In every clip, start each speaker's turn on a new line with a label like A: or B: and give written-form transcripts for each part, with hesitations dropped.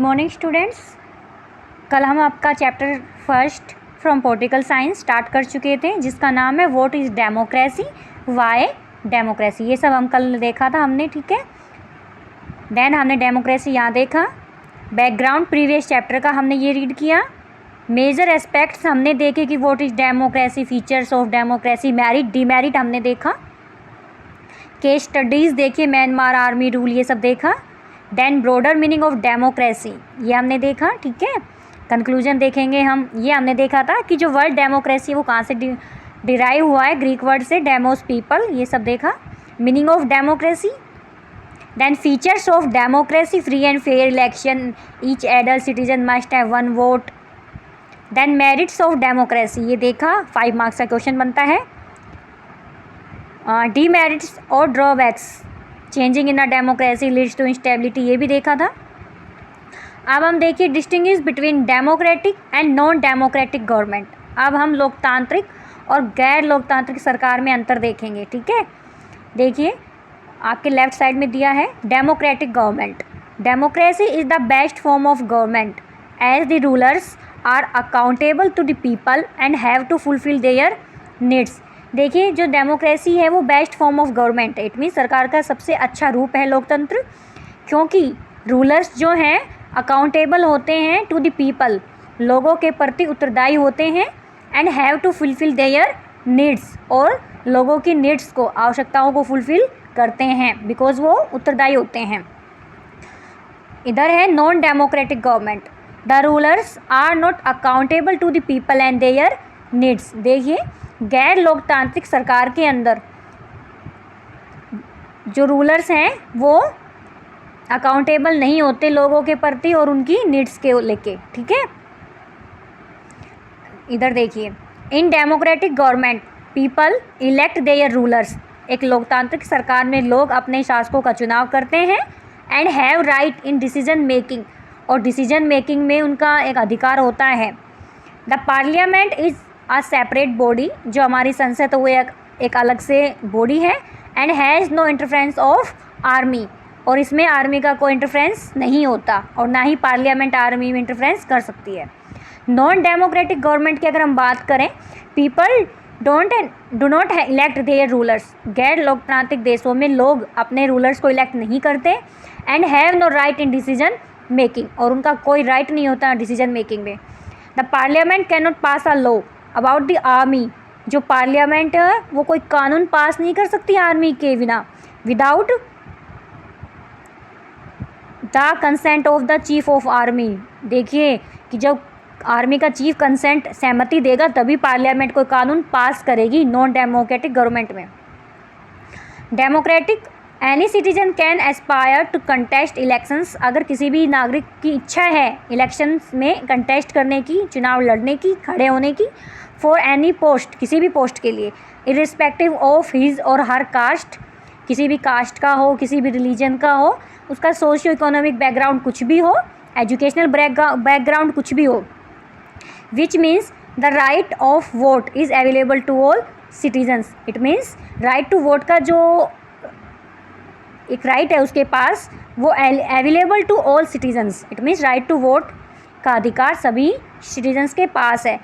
A: Morning students. कल हम आपका chapter first from political science start कर चुके थे, जिसका नाम है what is democracy, Y democracy. ये सब हम कल देखा था हमने, ठीक है। देन हमने डेमोक्रेसी यहाँ देखा, बैकग्राउंड प्रीवियस चैप्टर का हमने ये रीड किया, मेजर एस्पेक्ट्स हमने देखे कि what is democracy, features of democracy, merit demerit हमने देखा, केस स्टडीज़ देखिए, म्यांमार आर्मी रूल ये सब देखा। Then broader meaning of democracy ये हमने देखा, ठीक है। कंक्लूजन देखेंगे हम। ये हमने देखा था कि जो वर्ड डेमोक्रेसी वो कहाँ से डिराइव हुआ है, ग्रीक वर्ड से, डेमोस पीपल, ये सब देखा। Meaning of democracy, then features of democracy, free and fair election, each adult citizen must have one vote. Then merits of democracy ये देखा, 5 मार्क्स का क्वेश्चन बनता है। डीमेरिट्स और drawbacks, changing in a democracy leads to instability, ये भी देखा था। अब हम देखिए distinguish between democratic and non democratic government. अब हम लोकतांत्रिक और गैर लोकतांत्रिक सरकार में अंतर देखेंगे, ठीक है। देखिए आपके लेफ्ट साइड में दिया है democratic government. Democracy is the best form of government as the rulers are accountable to the people and have to fulfil their needs. देखिए जो डेमोक्रेसी है वो बेस्ट फॉर्म ऑफ गवर्नमेंट है, इट मीन सरकार का सबसे अच्छा रूप है लोकतंत्र, क्योंकि रूलर्स जो हैं अकाउंटेबल होते हैं टू द पीपल, लोगों के प्रति उत्तरदायी होते हैं, and have to fulfil their needs, और लोगों की नीड्स को, आवश्यकताओं को फुलफिल करते हैं, बिकॉज वो उत्तरदायी होते हैं। इधर है non democratic government, the rulers are not accountable to the people and their needs. देखिए गैर लोकतांत्रिक सरकार के अंदर जो रूलर्स हैं वो अकाउंटेबल नहीं होते लोगों के प्रति और उनकी नीड्स के लेके, ठीक है। इधर देखिए, in democratic government people elect their rulers. एक लोकतांत्रिक सरकार में लोग अपने शासकों का चुनाव करते हैं, and have right in decision making, और डिसीजन मेकिंग में उनका एक अधिकार होता है। The parliament is a separate body, जो हमारी संसद वो एक अलग से बॉडी है, and has no interference of army, और इसमें आर्मी का कोई इंटरफेरेंस नहीं होता, और ना ही पार्लियामेंट आर्मी में इंटरफेरेंस कर सकती है। नॉन डेमोक्रेटिक गवर्नमेंट की अगर हम बात करें, people do not elect their rulers. गैर लोकतांत्रिक देशों में लोग अपने रूलर्स को इलेक्ट नहीं करते, and have no right in decision making, और उनका कोई राइट नहीं होता डिसीजन मेकिंग में। The parliament can not pass a law about the army. जो पार्लियामेंट है वो कोई कानून पास नहीं कर सकती आर्मी के बिना, without the consent of the chief of army. देखिए कि जब आर्मी का चीफ कंसेंट, सहमति देगा, तभी पार्लियामेंट कोई कानून पास करेगी नॉन डेमोक्रेटिक गवर्नमेंट में। Democratic, any citizen can aspire to contest elections. अगर किसी भी नागरिक की इच्छा है इलेक्शंस में कंटेस्ट करने की, चुनाव लड़ने की, खड़े होने की, फॉर एनी पोस्ट, किसी भी पोस्ट के लिए, इरिस्पेक्टिव ऑफ हिज और हर कास्ट, किसी भी कास्ट का हो, किसी भी रिलीजन का हो, उसका सोशियो इकोनॉमिक बैकग्राउंड कुछ भी हो, एजुकेशनल बैकग्राउंड कुछ भी हो, which means the right of vote is available to all citizens. It means right to vote का जो एक राइट है उसके पास, वो available to all citizens. It means right to vote का अधिकार सभी सिटीजन्स के पास है,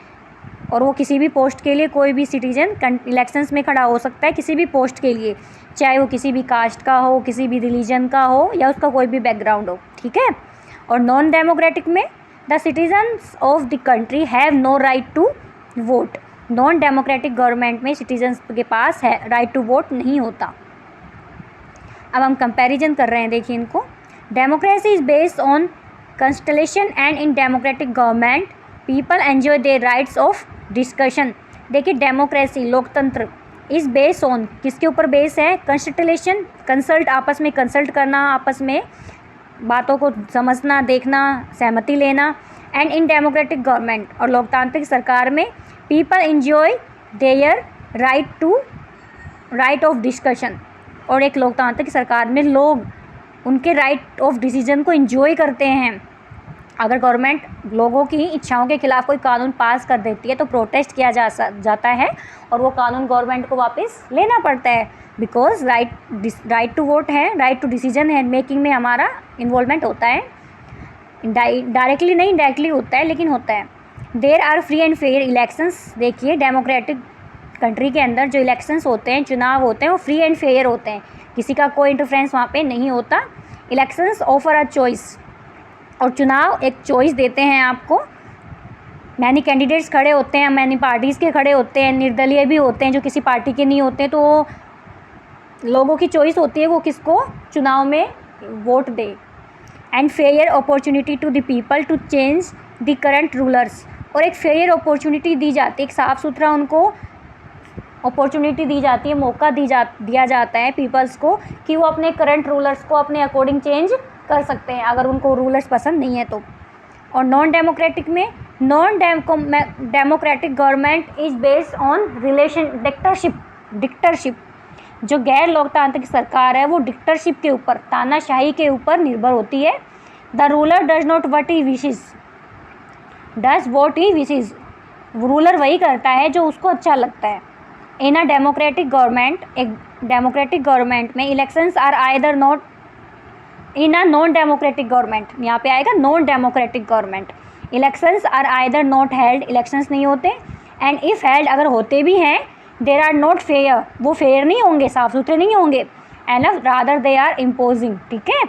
A: और वो किसी भी पोस्ट के लिए, कोई भी सिटीजन इलेक्शंस में खड़ा हो सकता है किसी भी पोस्ट के लिए, चाहे वो किसी भी कास्ट का हो, किसी भी रिलीजन का हो, या उसका कोई भी बैकग्राउंड हो, ठीक है। और नॉन डेमोक्रेटिक में the citizens of the country have no right to vote. Non democratic government में सिटीजन्स के पास है राइट टू वोट नहीं होता। अब हम कंपैरिजन कर रहे हैं, देखिए इनको। Democracy is based on constitution and in democratic government people enjoy their rights of discussion. देखिए डेमोक्रेसी, लोकतंत्र, इस बेस ऑन, किसके ऊपर बेस है, कॉन्स्टिट्यूशन, कंसल्ट, आपस में कंसल्ट करना, आपस में बातों को समझना, देखना, सहमति लेना, एंड इन डेमोक्रेटिक गवर्नमेंट, और लोकतांत्रिक सरकार में people enjoy there right of discussion, और एक लोकतांत्रिक सरकार में लोग उनके राइट ऑफ डिसीजन को एंजॉय करते हैं। अगर गवर्नमेंट लोगों की इच्छाओं के खिलाफ कोई कानून पास कर देती है तो प्रोटेस्ट किया जाता है, और वो कानून गवर्नमेंट को वापस लेना पड़ता है, बिकॉज राइट टू वोट है, राइट टू डिसीजन है मेकिंग में हमारा इन्वॉल्वमेंट होता है। डायरेक्टली नहीं, डायरेक्टली होता है लेकिन होता है। There are free and fair elections. देखिए डेमोक्रेटिक कंट्री के अंदर जो इलेक्शंस होते हैं, चुनाव होते हैं, वो फ्री एंड फेयर होते हैं, किसी का कोई इंटरफेरेंस वहाँ पे नहीं होता। इलेक्शंस ऑफर अ चॉइस, और चुनाव एक चॉइस देते हैं आपको। मैनी कैंडिडेट्स खड़े होते हैं, मैनी पार्टीज़ के खड़े होते हैं, निर्दलीय भी होते हैं जो किसी पार्टी के नहीं होते, तो लोगों की चॉइस होती है वो किसको चुनाव में वोट दे। And fair opportunity to the people to change the current rulers, और एक फेयर अपॉर्चुनिटी दी जाती है, एक साफ़ सुथरा उनको अपॉर्चुनिटी दी जाती है, मौका दिया जाता है पीपल्स को कि वो अपने करंट रूलर्स को अपने अकॉर्डिंग चेंज कर सकते हैं अगर उनको रूलर्स पसंद नहीं है तो। और नॉन डेमोक्रेटिक में, non democratic government is based on relation dictatorship. जो गैर लोकतांत्रिक सरकार है वो डिक्टेटरशिप के ऊपर, तानाशाही के ऊपर निर्भर होती है। The ruler does not what he wishes, does what he wishes, ruler वही करता है जो उसको अच्छा लगता है। इन अ डेमोक्रेटिक गवर्नमेंट, एक डेमोक्रेटिक गवर्नमेंट में elections are either not, in a non democratic government, यहाँ पे आएगा non democratic government, elections are either not held, elections नहीं होते, एंड इफ़ हेल्ड, अगर होते भी हैं, देर आर नॉट फेयर, वो फेयर नहीं होंगे, साफ सुथरे नहीं होंगे, and rather they are imposing. ठीक है,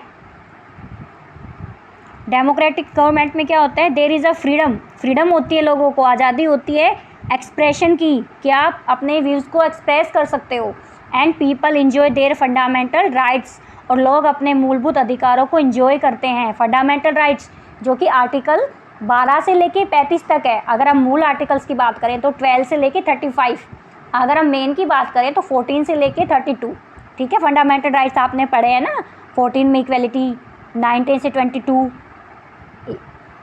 A: डेमोक्रेटिक गवर्नमेंट में क्या होता है, देर इज़ अ फ्रीडम होती है, लोगों को आज़ादी होती है एक्सप्रेशन की, कि आप अपने व्यूज़ को एक्सप्रेस कर सकते हो। And people enjoy there fundamental rights, और लोग अपने मूलभूत अधिकारों को इंजॉय करते हैं। फंडामेंटल राइट्स जो कि आर्टिकल 12 से लेके 35 तक है। अगर हम मूल आर्टिकल्स की बात करें तो 12 से लेके 35, अगर हम मेन की बात करें तो 14 से लेके 32। ठीक है, फंडामेंटल राइट्स आपने पढ़े हैं ना, 14 में इक्वलिटी, 19 से 22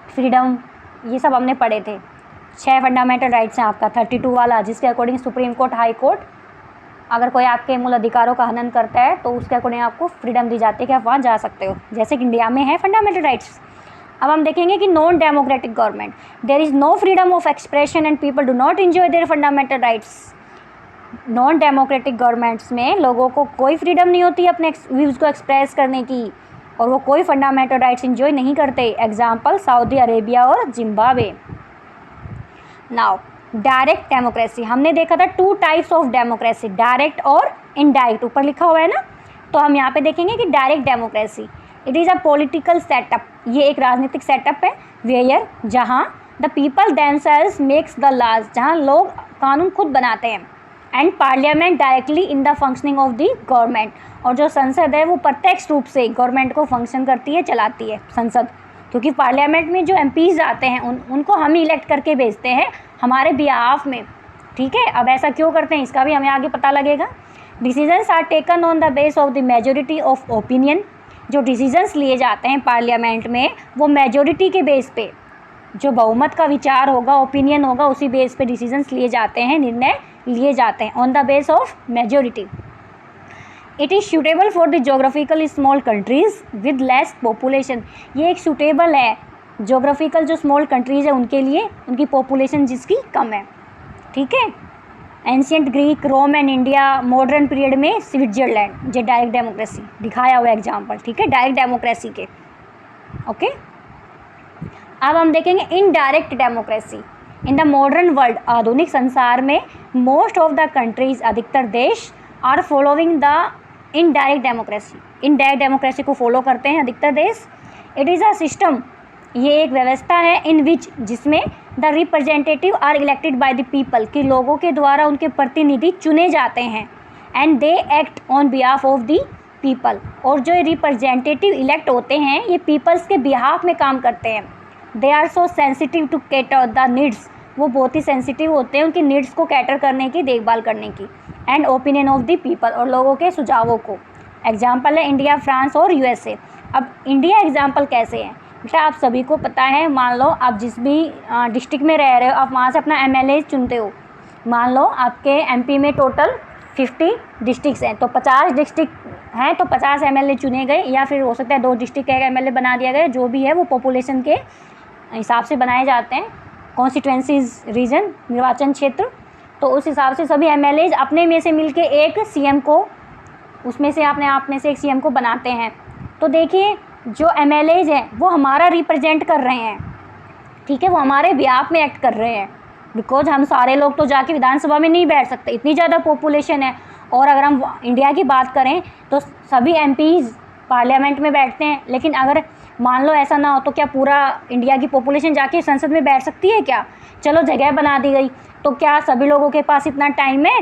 A: फ्रीडम, ये सब हमने पढ़े थे। 6 फंडामेंटल राइट्स हैं आपका, 32 वाला जिसके according supreme court, high court अगर कोई आपके मूल अधिकारों का हनन करता है तो उसके अकॉर्डिंग आपको फ्रीडम दी जाती है कि आप वहाँ जा सकते हो, जैसे कि इंडिया में है फंडामेंटल राइट्स। अब हम देखेंगे कि non democratic government, there is no freedom of expression and people do not enjoy their fundamental rights. Non democratic governments में लोगों को कोई फ्रीडम नहीं होती अपने व्यूज़ को एक्सप्रेस करने की, और वो कोई फंडामेंटल राइट्स एंजॉय नहीं करते। एग्जाम्पल सऊदी अरेबिया और जिम्बाब्वे। नाउ डायरेक्ट डेमोक्रेसी, हमने देखा था 2 टाइप्स ऑफ डेमोक्रेसी, डायरेक्ट और इनडायरेक्ट, ऊपर लिखा हुआ है ना। तो हम यहाँ पे देखेंगे कि direct democracy, it is a political setup, ये एक राजनीतिक सेटअप है, वेयर जहाँ the people themselves makes the laws, जहाँ लोग कानून खुद बनाते हैं, and parliament directly in the functioning of the government, और जो संसद है वो प्रत्यक्ष रूप से गवर्नमेंट को फंक्शन करती है, चलाती है संसद, क्योंकि पार्लियामेंट में जो एमपीज़ आते हैं उनको हम इलेक्ट करके भेजते हैं हमारे बिहाफ में। ठीक है, अब ऐसा क्यों करते हैं इसका भी हमें आगे पता लगेगा। Decisions are taken on the base of the majority of opinion, जो डिसीजंस लिए जाते हैं पार्लियामेंट में वो मेजोरिटी के बेस पे, जो बहुमत का विचार होगा, ओपिनियन होगा, उसी बेस पे डिसीजंस लिए जाते हैं, निर्णय लिए जाते हैं, on the base of majority. It is suitable for the geographical small countries with less population, ये एक सूटेबल है जोग्राफिकल जो स्मॉल कंट्रीज़ है उनके लिए, उनकी पॉपुलेशन जिसकी कम है। ठीक है, ancient Greek, Rome and India, modern period में स्विट्जरलैंड, जो डायरेक्ट डेमोक्रेसी दिखाया हुआ एग्जाम्पल। ठीक है, डायरेक्ट डेमोक्रेसी के। ओके, अब हम देखेंगे indirect democracy. In the modern world, आधुनिक संसार में मोस्ट ऑफ द कंट्रीज, अधिकतर देश are following the indirect democracy, indirect democracy को फॉलो करते हैं अधिकतर देश। इट इज़ अ सिस्टम, ये एक व्यवस्था है, इन विच, जिसमें the representative are elected by the people, कि लोगों के द्वारा उनके प्रतिनिधि चुने जाते हैं, and they act on behalf of the people, और जो रिप्रेजेंटेटिव इलेक्ट होते हैं ये पीपल्स के बिहाफ में काम करते हैं। They are so sensitive to cater the needs, वो बहुत ही सेंसिटिव होते हैं उनकी नीड्स को कैटर करने की, देखभाल करने की, and opinion of the people, और लोगों के सुझावों को। एग्जाम्पल है इंडिया, फ्रांस और यूएसए। अब इंडिया एग्जाम्पल कैसे है बेटा, आप सभी को पता है, मान लो आप जिस भी डिस्ट्रिक्ट में रह रहे हो, आप वहाँ से अपना एमएलए चुनते हो। मान लो आपके एमपी में टोटल 50 डिस्ट्रिक्ट्स हैं, तो 50 डिस्ट्रिक्ट हैं तो 50 एमएलए चुने गए, या फिर हो सकता है 2 डिस्ट्रिक्ट का एमएलए बना दिया गया, जो भी है वो पॉपुलेशन के हिसाब से बनाए जाते हैं, कॉन्स्टिट्यूएंसीज, रीजन, निर्वाचन क्षेत्र। तो उस हिसाब से सभी एमएलए अपने में से मिलके एक सीएम को, उसमें से अपने आप में से एक सीएम को बनाते हैं। तो देखिए जो MLAs हैं वो हमारा रिप्रेजेंट कर रहे हैं, ठीक है, वो हमारे बिहाफ में एक्ट कर रहे हैं। बिकॉज हम सारे लोग तो जाके विधानसभा में नहीं बैठ सकते, इतनी ज़्यादा पॉपुलेशन है। और अगर हम इंडिया की बात करें तो सभी MPs पार्लियामेंट में बैठते हैं, लेकिन अगर मान लो ऐसा ना हो तो क्या पूरा इंडिया की पॉपुलेशन जाके संसद में बैठ सकती है क्या? चलो जगह बना दी गई, तो क्या सभी लोगों के पास इतना टाइम है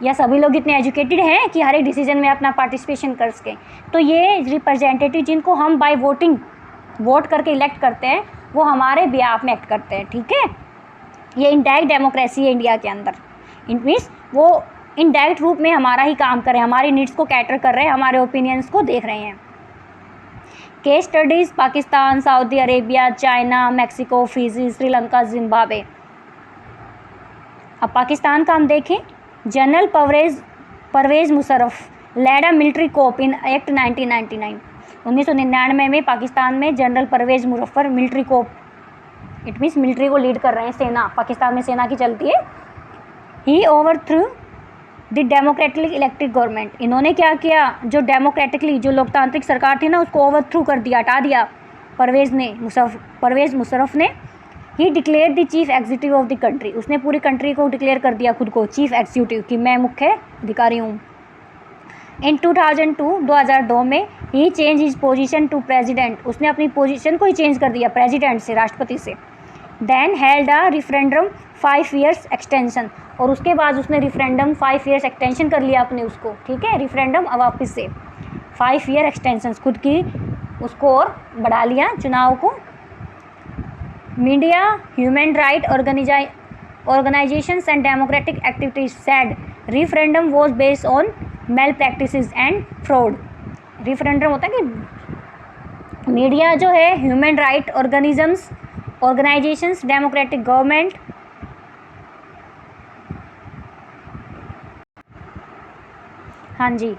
A: या सभी लोग इतने एजुकेटेड हैं कि हर एक डिसीजन में अपना पार्टिसिपेशन कर सकें? तो ये रिप्रेजेंटेटिव जिनको हम बाय वोटिंग वोट करके इलेक्ट करते हैं वो हमारे बिहाफ में एक्ट करते हैं, ठीक है। ये इनडायरेक्ट डेमोक्रेसी है इंडिया के अंदर। इट मीन्स वो इनडायरेक्ट रूप में हमारा ही काम कर रहे हैं, हमारी नीड्स को कैटर कर रहे हैं, हमारे ओपिनियंस को देख रहे हैं। Case studies Pakistan, Saudi Arabia, China, Mexico, Fiji, Sri Lanka, Zimbabwe. अब पाकिस्तान का हम देखें, general Pervez Musharraf led a military coup in act 1999। 1999 में पाकिस्तान में general Pervez Musharraf military coup, it means military को लीड कर रहे हैं, सेना, पाकिस्तान में सेना की चलती है। ही ओवरथ्रू द डेमोक्रेटिकली इलेक्टेड गवर्नमेंट। इन्होंने क्या किया, जो डेमोक्रेटिकली जो लोकतांत्रिक सरकार थी ना उसको ओवरथ्रू कर दिया, हटा दिया परवेज़ मुशर्रफ ने। He declared the chief executive of the country. उसने पूरी कंट्री को डिक्लेयर कर दिया खुद को चीफ एग्जीक्यूटिव कि मैं मुख्य अधिकारी हूँ। इन 2002 में he change his position to president. उसने अपनी पोजीशन को ही चेंज कर दिया प्रेसिडेंट से, राष्ट्रपति से। Then held a referendum 5 years extension. और उसके बाद उसने रिफरेंडम 5 years एक्सटेंशन कर लिया अपने उसको, ठीक है, रिफरेंडम अब वापस से 5 year एक्सटेंशन खुद की उसको और बढ़ा लिया चुनाव को। Media, human right organisations and democratic activities said referendum was based on malpractices and fraud. Referendum होता है कि मीडिया जो है, human right organisations, democratic government, हाँ जी,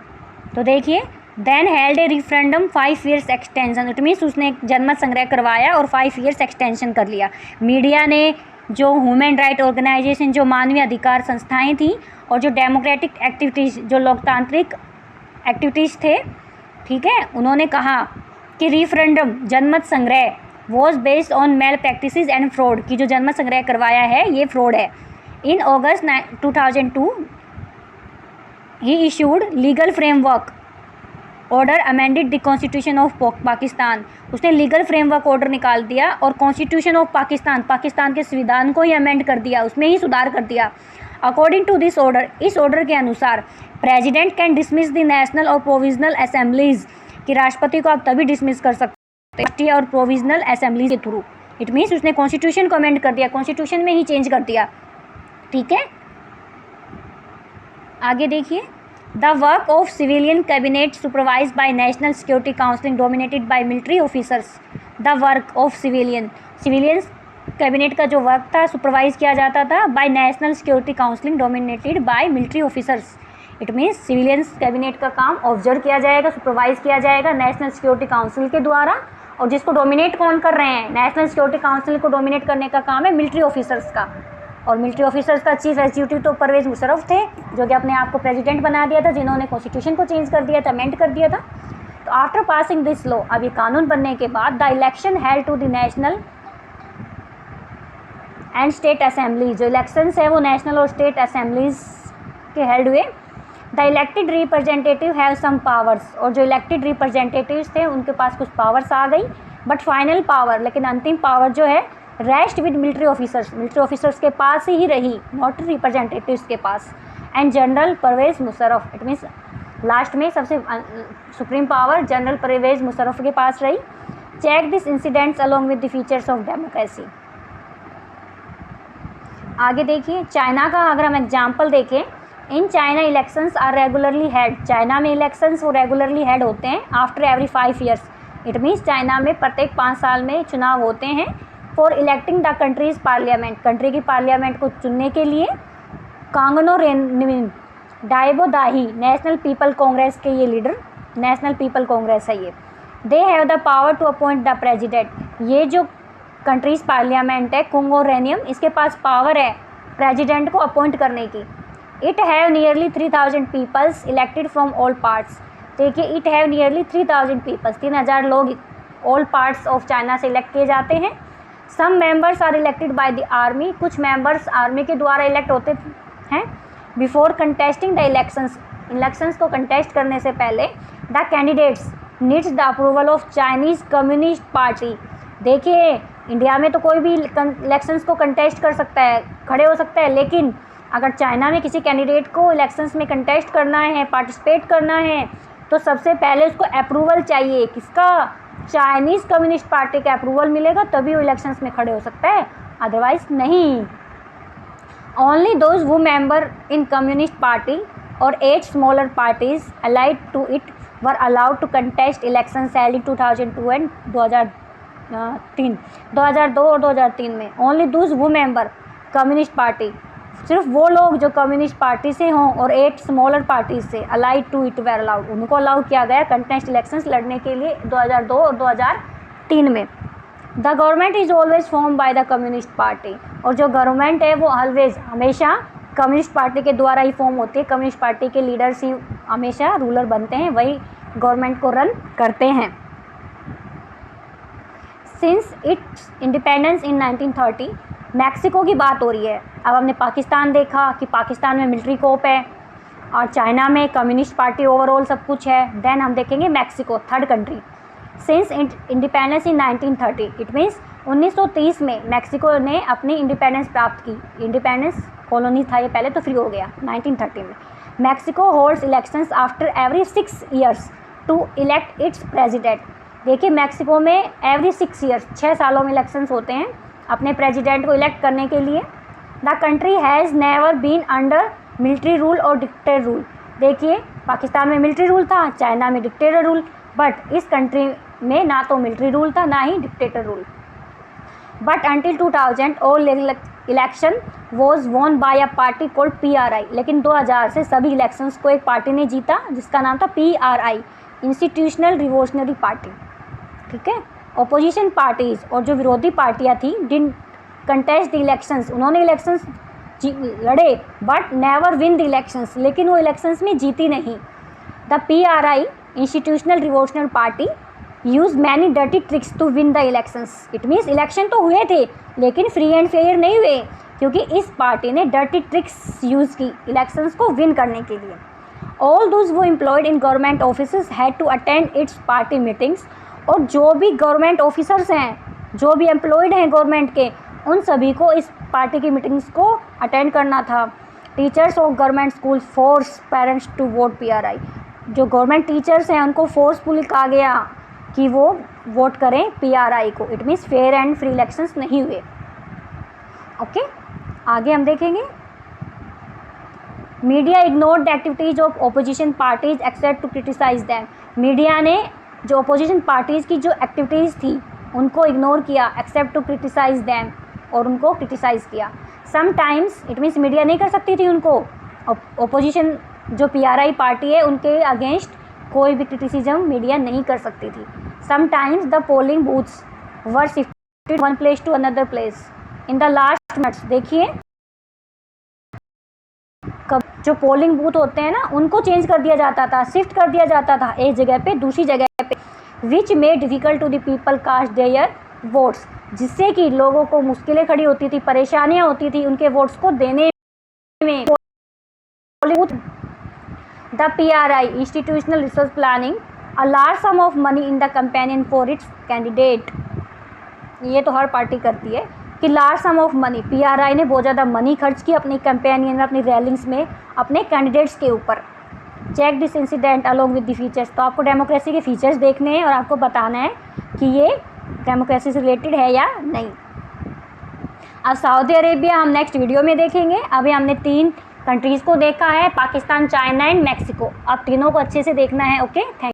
A: तो देखिए then held a referendum 5 years extension. It means उसने एक जनमत संग्रह करवाया और 5 years एक्सटेंशन कर लिया। मीडिया ने, जो ह्यूमन राइट ऑर्गेनाइजेशन, जो मानवीय अधिकार संस्थाएं थी, और जो डेमोक्रेटिक एक्टिविटीज़, जो लोकतांत्रिक एक्टिविटीज़ थे, ठीक है, उन्होंने कहा कि रिफरेंडम जनमत संग्रह was based on malpractices and fraud, की जो जनमत संग्रह करवाया है ये फ्रॉड है। In August 2002 he issued legal framework order amended the constitution of Pakistan. उसने लीगल फ्रेमवर्क ऑर्डर निकाल दिया और कॉन्स्टिट्यूशन ऑफ पाकिस्तान के संविधान को ही अमेंड कर दिया, उसमें ही सुधार कर दिया। अकॉर्डिंग टू दिस ऑर्डर, इस ऑर्डर के अनुसार president can dismiss the national और प्रोविजनल असेंबलीज, कि राष्ट्रपति को आप तभी डिसमिस कर सकते हैं राष्ट्रीय और प्रोविजनल असेंबलीज के थ्रू। इट मीन्स उसने कॉन्स्टिट्यूशन को अमेंड कर दिया, कॉन्स्टिट्यूशन में ही चेंज कर दिया, ठीक है। आगे देखिए, the work of civilian cabinet supervise by national security council dominated by military officers. The work of civilians cabinet का जो वर्क था सुपरवाइज किया जाता था by national security council dominated by military officers. It means civilians cabinet का काम observe किया जाएगा, सुपरवाइज किया जाएगा नेशनल सिक्योरिटी काउंसिल के द्वारा। और जिसको डोमिनेट कौन कर रहे हैं, नेशनल सिक्योरिटी काउंसिल को डोमिनेट करने का काम है मिलिट्री ऑफिसर्स का। और मिलिट्री ऑफिसर्स का चीफ एग्जीक्यूटिव तो परवेज़ मुशर्रफ थे, जो कि अपने आप को प्रेसिडेंट बना दिया था, जिन्होंने कॉन्स्टिट्यूशन को चेंज कर दिया था, अमेंड कर दिया था। तो आफ्टर पासिंग दिस लॉ, अब ये कानून बनने के बाद, the election held to the national and state assemblies, जो इलेक्शंस है वो नेशनल और स्टेट असेंबलीज के हेल्ड हुए। The elected representative have some powers, और जो इलेक्टेड रिप्रेजेंटेटिव्स थे उनके पास कुछ पावर्स आ गई, बट फाइनल पावर, लेकिन अंतिम पावर जो है रेस्ट विद मिलिट्री ऑफिसर्स के पास ही रही, नॉट रिप्रेजेंटेटिव्स के पास। And general Pervez Musharraf, it means last में सबसे supreme power general Pervez Musharraf के पास रही। Check this incidents along with the features of democracy. आगे देखिए, चाइना का अगर हम एग्जाम्पल देखें, in China elections are regularly held. China में इलेक्शंस वो रेगुलरली हेड होते हैं after every 5 years। It means China में प्रत्येक 5 साल में चुनाव होते हैं for electing the countries parliament, country की पार्लियामेंट को चुनने के लिए। कांगनो रेनमिन डाइबो दाही नेशनल पीपल कांग्रेस के ये लीडर, नेशनल पीपल कांग्रेस है ये। They have the power to appoint the president. ये जो कंट्रीज पार्लियामेंट है कुंगो रेनियम, इसके पास पावर है प्रेजिडेंट को अपॉइंट करने की। It have nearly 3000 peoples elected from all parts. देखिए, इट हैव नियरली 3000 पीपल्स, 3000 लोग ऑल पार्ट्स ऑफ चाइना से इलेक्ट किए जाते हैं। Some members are elected by the army, कुछ मेंबर्स आर्मी के द्वारा इलेक्ट होते हैं। बिफोर कंटेस्टिंग द इलेक्शंस को कंटेस्ट करने से पहले the candidates needs the approval of Chinese communist party. देखिए, इंडिया में तो कोई भी इलेक्शंस को कंटेस्ट कर सकता है, खड़े हो सकता है, लेकिन अगर चाइना में किसी कैंडिडेट को इलेक्शंस में कंटेस्ट करना है, पार्टिसिपेट करना है, तो सबसे पहले उसको अप्रूवल चाहिए। किसका? चाइनीज़ कम्युनिस्ट पार्टी का अप्रूवल मिलेगा तभी वो इलेक्शंस में खड़े हो सकता है, अदरवाइज नहीं। Only those who member in communist party और 8 smaller parties allied to it were allowed to contest election held in 2002 and 2002 और 2003 में। Only those who member communist party, सिर्फ वो लोग जो कम्युनिस्ट पार्टी से हों और 8 स्मॉलर पार्टीज से allied to it were allowed, उनको अलाउ किया गया कंटेस्ट इलेक्शंस लड़ने के लिए 2002 और 2003 में। The government is always form by the communist party, और जो गवर्नमेंट है वो हमेशा कम्युनिस्ट पार्टी के द्वारा ही फॉर्म होती है। कम्युनिस्ट पार्टी के लीडर्स ही हमेशा रूलर बनते हैं, वही गवर्नमेंट को रन करते हैं। Since it's independence in 1930, Mexico की बात हो रही है। अब हमने पाकिस्तान देखा कि पाकिस्तान में मिलिट्री कोप है और चाइना में कम्युनिस्ट पार्टी ओवरऑल सब कुछ है। देन हम देखेंगे Mexico, third country. Since independence in 1930, it means 1930 में मैक्सिको ने अपनी इंडिपेंडेंस प्राप्त की। इंडिपेंडेंस कॉलोनी था ये पहले, तो फ्री हो गया 1930 में। Mexico holds elections after every 6 years to elect its president. देखिए, मैक्सिको में एवरी 6 ईयर्स, 6 सालों में इलेक्शंस होते हैं अपने प्रेसिडेंट को इलेक्ट करने के लिए। The country has never been under military rule और डिक्टेटर रूल। देखिए, पाकिस्तान में मिलिट्री रूल था, चाइना में डिक्टेटर रूल, बट इस कंट्री में ना तो मिलिट्री रूल था ना ही dictator rule. But until 2000 all election was won by a party called PRI। लेकिन 2000 से सभी इलेक्शंस को एक पार्टी ने जीता जिसका नाम था PRI, इंस्टीट्यूशनल रिवोल्यूशनरी पार्टी। ठीक है। अपोजिशन पार्टीज और जो विरोधी पार्टियां थी डिडंट कंटेस्ट द इलेक्शंस, उन्होंने इलेक्शंस लड़े but never win the elections, लेकिन वो इलेक्शंस में जीती नहीं। The PRI institutional revolutionary party use many dirty tricks to win the elections. It means election तो हुए थे लेकिन फ्री एंड फेयर नहीं हुए, क्योंकि इस पार्टी ने डर्टी ट्रिक्स यूज़ की इलेक्शंस को विन करने के लिए। ऑल दोज वो employed in government officers had to attend its party meetings. और जो भी गवर्नमेंट ऑफिसर्स हैं, जो भी एम्प्लॉयड हैं गवर्नमेंट के, उन सभी को इस पार्टी की मीटिंग्स को अटेंड करना था। Teachers of government school force parents to vote PRI। जो गवर्नमेंट टीचर्स हैं उनको फोर्सफुली कहा गया कि वो वोट करें PRI को। It means fair and free elections नहीं हुए। ओके, आगे हम देखेंगे। Media ignored the activities of opposition parties except to criticise them. Media ने जो ओपोजिशन पार्टीज़ की जो एक्टिविटीज़ थी उनको इग्नोर किया, एक्सेप्ट टू क्रिटिसाइज दैम, और उनको क्रिटिसाइज़ किया। समटाइम्स, इट मीन्स मीडिया नहीं कर सकती थी उनको, ओपोजिशन जो PRI पार्टी है उनके अगेंस्ट कोई भी क्रिटिसिज्म मीडिया नहीं कर सकती थी। Sometimes the polling booths were shifted one place to another place in the last minutes. देखिए, जो पोलिंग बूथ होते हैं ना उनको चेंज कर दिया जाता था, शिफ्ट कर दिया जाता था एक जगह पे दूसरी जगह पे, which made difficult to the people cast their votes, जिससे कि लोगों को मुश्किलें खड़ी होती थी, परेशानियां होती थी उनके वोट्स को देने में। The PRI institutional resource planning a large some of money in the companion for its candidate. ये तो हर पार्टी करती है कि large some of money, PRI ने बहुत ज़्यादा मनी खर्च की अपनी कैंपेनियन में, अपनी रैलिंग्स में, अपने कैंडिडेट्स के ऊपर। Check this incident along with the features. तो आपको डेमोक्रेसी के फीचर्स देखने हैं और आपको बताना है कि ये डेमोक्रेसी से रिलेटेड है या नहीं। अब सऊदी अरेबिया हम नेक्स्ट वीडियो में देखेंगे। अभी हमने 3 कंट्रीज़ को देखा है, पाकिस्तान, चाइना एंड मैक्सिको। अब तीनों को अच्छे से देखना है। Okay, thank